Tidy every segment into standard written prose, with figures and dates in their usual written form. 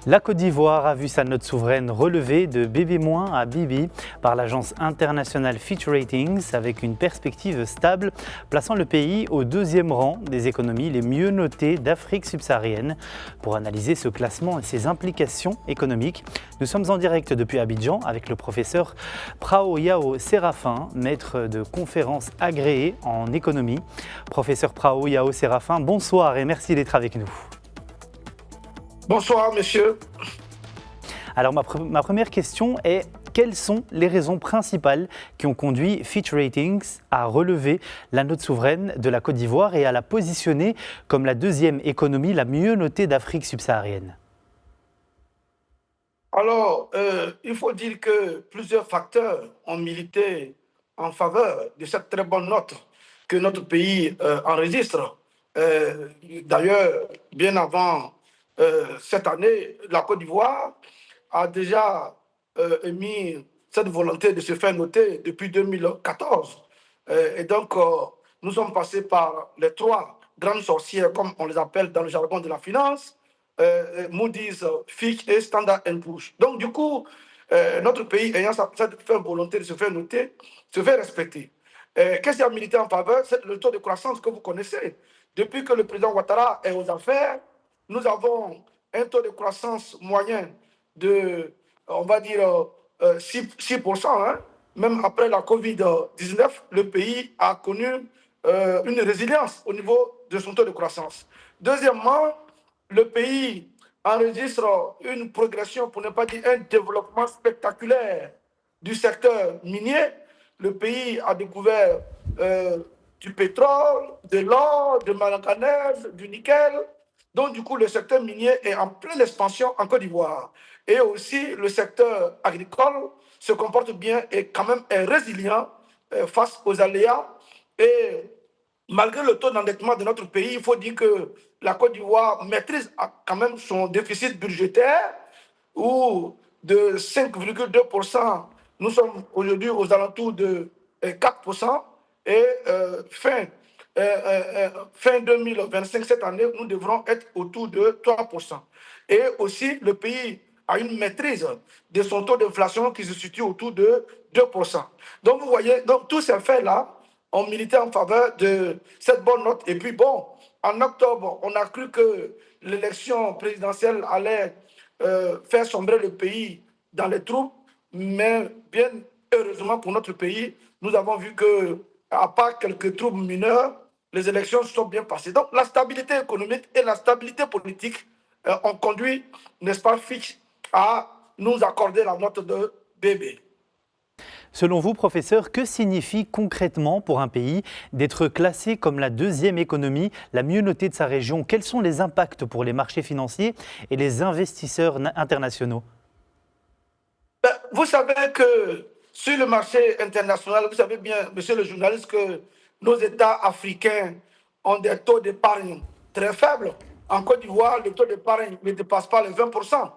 La Côte d'Ivoire a vu sa note souveraine relevée de BB- à BB par l'agence internationale Fitch Ratings avec une perspective stable, plaçant le pays au deuxième rang des économies les mieux notées d'Afrique subsaharienne. Pour analyser ce classement et ses implications économiques, nous sommes en direct depuis Abidjan avec le professeur Prao Yao Séraphin, maître de conférences agréé en économie. Professeur Prao Yao Séraphin, bonsoir et merci d'être avec nous. Bonsoir, monsieur. Alors ma première question est, quelles sont les raisons principales qui ont conduit Fitch Ratings à relever la note souveraine de la Côte d'Ivoire et à la positionner comme la deuxième économie la mieux notée d'Afrique subsaharienne? Alors, il faut dire que plusieurs facteurs ont milité en faveur de cette très bonne note que notre pays enregistre. D'ailleurs, bien avant cette année, la Côte d'Ivoire a déjà émis cette volonté de se faire noter depuis 2014. Et donc, nous sommes passés par les trois grandes sorcières, comme on les appelle dans le jargon de la finance, Moody's, Fitch et Standard & Poor's. Donc, du coup, notre pays ayant cette ferme volonté de se faire noter, se fait respecter. Qu'est-ce qui a milité en faveur? C'est le taux de croissance que vous connaissez. Depuis que le président Ouattara est aux affaires, nous avons un taux de croissance moyen de, on va dire, 6%. Hein. Même après la Covid-19, le pays a connu une résilience au niveau de son taux de croissance. Deuxièmement, le pays enregistre une progression, pour ne pas dire un développement spectaculaire du secteur minier. Le pays a découvert du pétrole, de l'or, de manganèse, du nickel. Donc, du coup, le secteur minier est en pleine expansion en Côte d'Ivoire. Et aussi, le secteur agricole se comporte bien et quand même est résilient face aux aléas. Et malgré le taux d'endettement de notre pays, il faut dire que la Côte d'Ivoire maîtrise quand même son déficit budgétaire, où de 5,2%, nous sommes aujourd'hui aux alentours de 4%, et fin 2025, cette année, nous devrons être autour de 3%. Et aussi, le pays a une maîtrise de son taux d'inflation qui se situe autour de 2%. Donc, vous voyez, donc, tous ces faits-là ont milité en faveur de cette bonne note. Et puis, bon, en octobre, on a cru que l'élection présidentielle allait faire sombrer le pays dans les troubles, mais bien heureusement pour notre pays, nous avons vu que, à part quelques troubles mineurs, les élections se sont bien passées. Donc, la stabilité économique et la stabilité politique ont conduit, n'est-ce pas, Fitch à nous accorder la note de BB. Selon vous, professeur, que signifie concrètement pour un pays d'être classé comme la deuxième économie la mieux notée de sa région? Quels sont les impacts pour les marchés financiers et les investisseurs internationaux? Vous savez que sur le marché international, vous savez bien, monsieur le journaliste, que nos États africains ont des taux d'épargne très faibles. En Côte d'Ivoire, le taux d'épargne ne dépasse pas les 20%.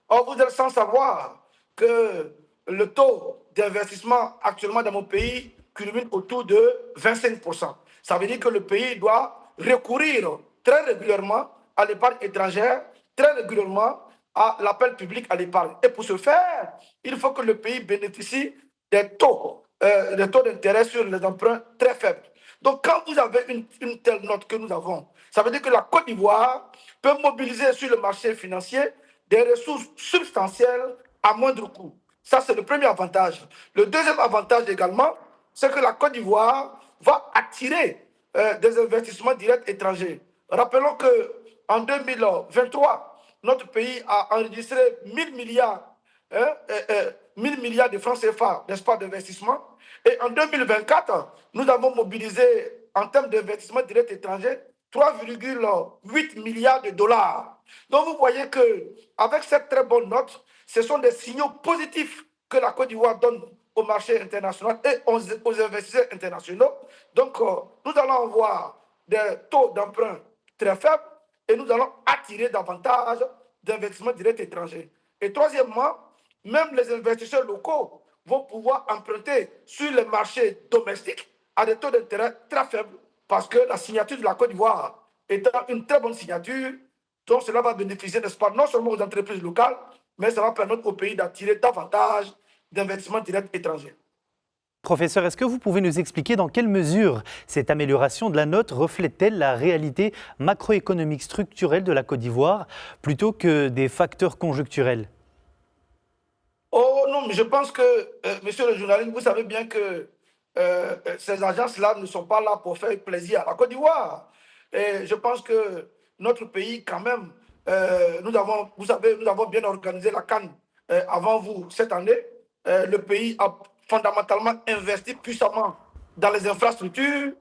Or, vous êtes sans savoir que le taux d'investissement actuellement dans mon pays culmine autour de 25%. Ça veut dire que le pays doit recourir très régulièrement à l'épargne étrangère, très régulièrement à l'appel public à l'épargne. Et pour ce faire, il faut que le pays bénéficie des taux d'intérêt sur les emprunts très faibles. Donc, quand vous avez une telle note que nous avons, ça veut dire que la Côte d'Ivoire peut mobiliser sur le marché financier des ressources substantielles à moindre coût. Ça, c'est le premier avantage. Le deuxième avantage également, c'est que la Côte d'Ivoire va attirer des investissements directs étrangers. Rappelons qu'en 2023, notre pays a enregistré 1000 milliards, 1000 milliards de francs CFA, n'est-ce pas, d'investissement. Et en 2024, nous avons mobilisé, en termes d'investissement direct étranger, 3,8 milliards de dollars. Donc vous voyez qu'avec cette très bonne note, ce sont des signaux positifs que la Côte d'Ivoire donne au marché international et aux investisseurs internationaux. Donc nous allons avoir des taux d'emprunt très faibles et nous allons attirer davantage d'investissements directs étrangers. Et troisièmement, même les investisseurs locaux vont pouvoir emprunter sur les marchés domestiques à des taux d'intérêt très faibles parce que la signature de la Côte d'Ivoire étant une très bonne signature, Donc cela va bénéficier, n'est-ce pas, non seulement aux entreprises locales, mais ça va permettre au pays d'attirer davantage d'investissements directs étrangers. Professeur, est-ce que vous pouvez nous expliquer dans quelle mesure cette amélioration de la note reflète-t-elle la réalité macroéconomique structurelle de la Côte d'Ivoire plutôt que des facteurs conjoncturels? Oh non, mais je pense que, monsieur le journaliste, vous savez bien que ces agences-là ne sont pas là pour faire plaisir à la Côte d'Ivoire. Et je pense que notre pays, quand même, nous avons, vous savez, nous avons bien organisé la CAN avant vous cette année. Le pays a fondamentalement investi puissamment dans les infrastructures.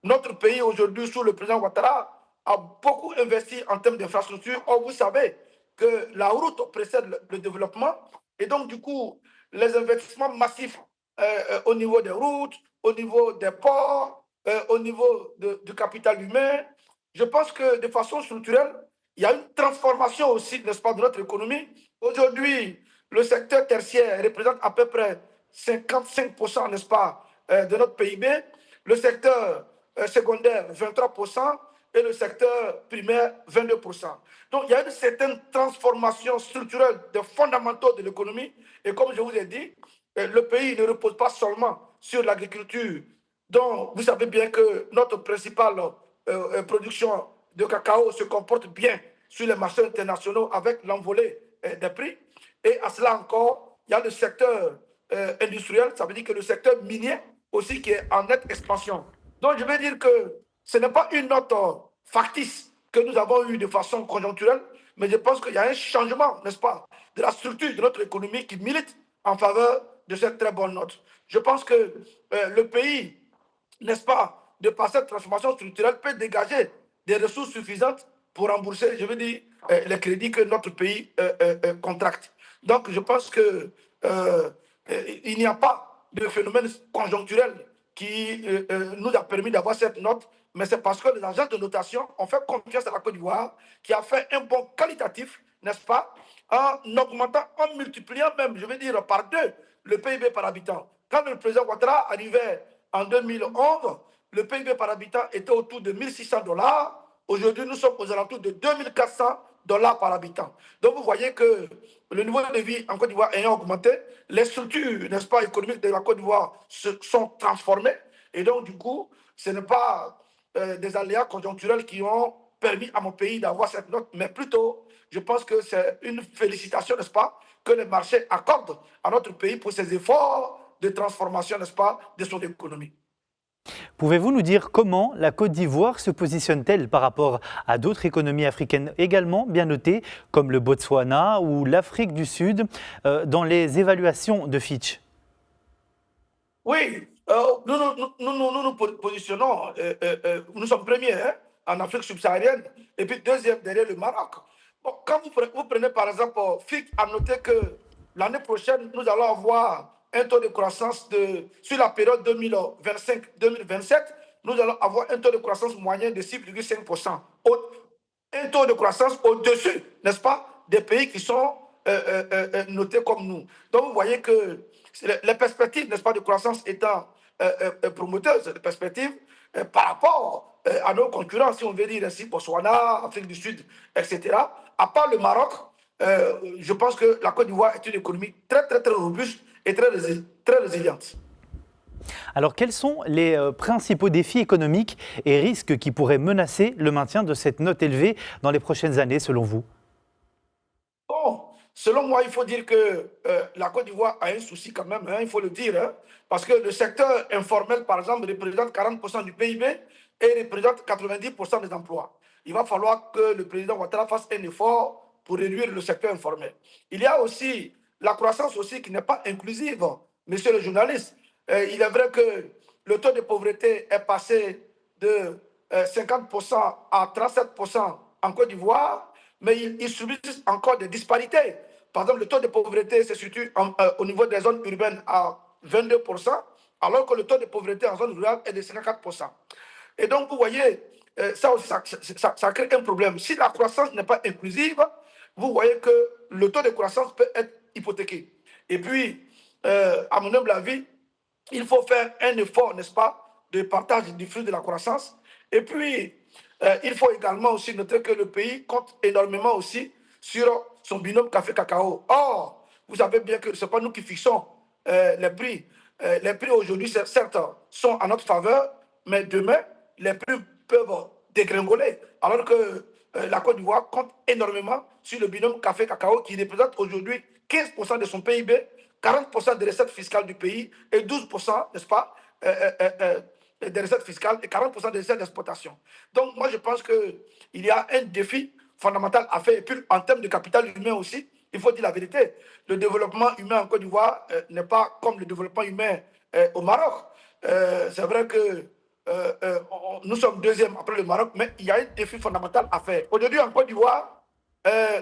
Notre pays, aujourd'hui, sous le président Ouattara, a beaucoup investi en termes d'infrastructures. Or, vous savez que la route précède le développement. Et donc, du coup, les investissements massifs au niveau des routes, au niveau des ports, au niveau du capital humain, je pense que de façon structurelle, il y a une transformation aussi, n'est-ce pas, de notre économie. Aujourd'hui, le secteur tertiaire représente à peu près 55%, n'est-ce pas, de notre PIB. Le secteur secondaire, 23%, et le secteur primaire, 22%. Donc, il y a une certaine transformation structurelle des fondamentaux de l'économie. Et comme je vous ai dit, le pays ne repose pas seulement sur l'agriculture, dont vous savez bien que notre principale production de cacao se comporte bien sur les marchés internationaux avec l'envolée des prix. Et à cela encore, il y a le secteur industriel, ça veut dire que le secteur minier aussi qui est en nette expansion. Donc, je veux dire que ce n'est pas une note factice que nous avons eue de façon conjoncturelle, mais je pense qu'il y a un changement, n'est-ce pas, de la structure de notre économie qui milite en faveur de cette très bonne note. Je pense que le pays, n'est-ce pas, de par cette transformation structurelle, peut dégager des ressources suffisantes pour rembourser, je veux dire, les crédits que notre pays contracte. Donc, je pense que il n'y a pas de phénomène conjoncturel qui nous a permis d'avoir cette note, mais c'est parce que les agences de notation ont fait confiance à la Côte d'Ivoire, qui a fait un bond qualitatif, n'est-ce pas, en augmentant, en multipliant même, je veux dire, par deux le PIB par habitant. Quand le président Ouattara arrivait en 2011, le PIB par habitant était autour de 1600 $. Aujourd'hui, nous sommes aux alentours de 2400 $ par habitant. Donc, vous voyez que le niveau de vie en Côte d'Ivoire ayant augmenté, les structures, n'est-ce pas, économiques de la Côte d'Ivoire se sont transformées. Et donc, du coup, ce n'est pas des aléas conjoncturels qui ont permis à mon pays d'avoir cette note, mais plutôt, je pense que c'est une félicitation, n'est-ce pas, que les marchés accordent à notre pays pour ses efforts de transformation, n'est-ce pas, de son économie. Pouvez-vous nous dire comment la Côte d'Ivoire se positionne-t-elle par rapport à d'autres économies africaines également bien notées, comme le Botswana ou l'Afrique du Sud, dans les évaluations de Fitch? Oui, nous positionnons, nous sommes premiers hein, en Afrique subsaharienne, et puis deuxième derrière le Maroc. Bon, quand vous prenez par exemple Fitch, à noter que l'année prochaine, nous allons avoir un taux de croissance sur la période 2025-2027, nous allons avoir un taux de croissance moyen de 6,5%. Un taux de croissance au-dessus, n'est-ce pas, des pays qui sont notés comme nous. Donc vous voyez que les perspectives, n'est-ce pas, de croissance étant promoteuses, les perspectives par rapport à nos concurrents, si on veut dire ainsi, Botswana, Afrique du Sud, etc. À part le Maroc, je pense que la Côte d'Ivoire est une économie très, très, très robuste et très résiliente. Alors, quels sont les principaux défis économiques et risques qui pourraient menacer le maintien de cette note élevée dans les prochaines années, selon vous? Bon, selon moi, il faut dire que la Côte d'Ivoire a un souci quand même, hein, il faut le dire, hein, parce que le secteur informel, par exemple, représente 40% du PIB et représente 90% des emplois. Il va falloir que le président Ouattara fasse un effort pour réduire le secteur informel. Il y a aussi la croissance aussi qui n'est pas inclusive, monsieur le journaliste. Il est vrai que le taux de pauvreté est passé de 50% à 37% en Côte d'Ivoire, mais il subsiste encore des disparités. Par exemple, le taux de pauvreté se situe au niveau des zones urbaines à 22%, alors que le taux de pauvreté en zone rurale est de 54%. Et donc, vous voyez, ça aussi, ça crée un problème. Si la croissance n'est pas inclusive, vous voyez que le taux de croissance peut être hypothéqué. Et puis, à mon humble avis, il faut faire un effort, n'est-ce pas, de partage du flux de la croissance. Et puis, il faut également aussi noter que le pays compte énormément aussi sur son binôme café-cacao. Or, vous savez bien que ce n'est pas nous qui fixons les prix. Les prix aujourd'hui, certes, sont en notre faveur, mais demain, les prix peuvent dégringoler. Alors que la Côte d'Ivoire compte énormément sur le binôme café-cacao qui représente aujourd'hui 15% de son PIB, 40% des recettes fiscales du pays et 12%, n'est-ce pas, des recettes fiscales et 40% des recettes d'exportation. Donc, moi, je pense qu'il y a un défi fondamental à faire. Et puis, en termes de capital humain aussi, il faut dire la vérité. Le développement humain en Côte d'Ivoire n'est pas comme le développement humain au Maroc. C'est vrai que nous sommes deuxième après le Maroc, mais il y a un défi fondamental à faire. Aujourd'hui, en Côte d'Ivoire,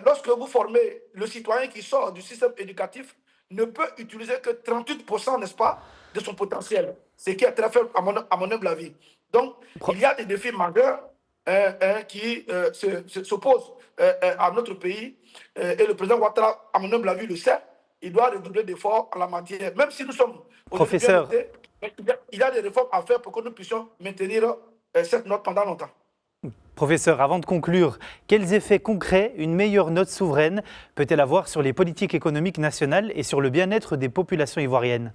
lorsque vous formez le citoyen qui sort du système éducatif, ne peut utiliser que 38%, n'est-ce pas, de son potentiel, ce qui est très faible à mon humble avis. Donc, il y a des défis majeurs qui s'opposent à notre pays et le président Ouattara, à mon humble avis, le sait. Il doit redoubler d'efforts en la matière. Même si nous sommes Professeur, bien notés, il y a des réformes à faire pour que nous puissions maintenir cette note pendant longtemps. Professeur, avant de conclure, quels effets concrets une meilleure note souveraine peut-elle avoir sur les politiques économiques nationales et sur le bien-être des populations ivoiriennes?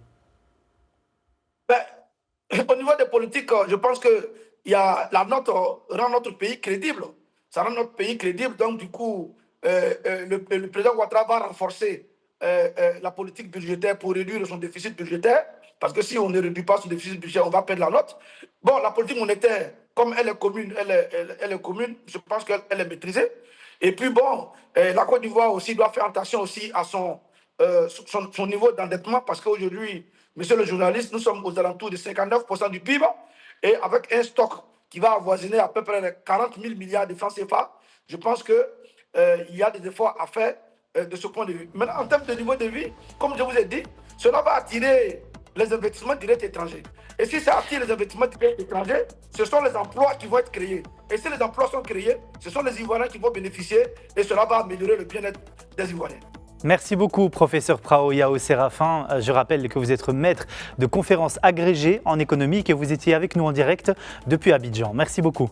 Au niveau des politiques, je pense que la note rend notre pays crédible. Ça rend notre pays crédible. Donc, du coup, le président Ouattara va renforcer la politique budgétaire pour réduire son déficit budgétaire. Parce que si on ne réduit pas son déficit budgétaire, on va perdre la note. Bon, la politique monétaire, comme elle est commune, elle est commune, je pense qu'elle est maîtrisée. Et puis bon, la Côte d'Ivoire aussi doit faire attention aussi à son niveau d'endettement parce qu'aujourd'hui, monsieur le journaliste, nous sommes aux alentours de 59% du PIB et avec un stock qui va avoisiner à peu près les 40 000 milliards de francs CFA, je pense qu'il y a des efforts à faire de ce point de vue. Maintenant, en termes de niveau de vie, comme je vous ai dit, cela va attirer les investissements directs étrangers. Et si ça attire les investissements directs étrangers, ce sont les emplois qui vont être créés. Et si les emplois sont créés, ce sont les Ivoiriens qui vont bénéficier et cela va améliorer le bien-être des Ivoiriens. Merci beaucoup, professeur Prao Yao Séraphin. Je rappelle que vous êtes maître de conférences agrégé en économie et que vous étiez avec nous en direct depuis Abidjan. Merci beaucoup.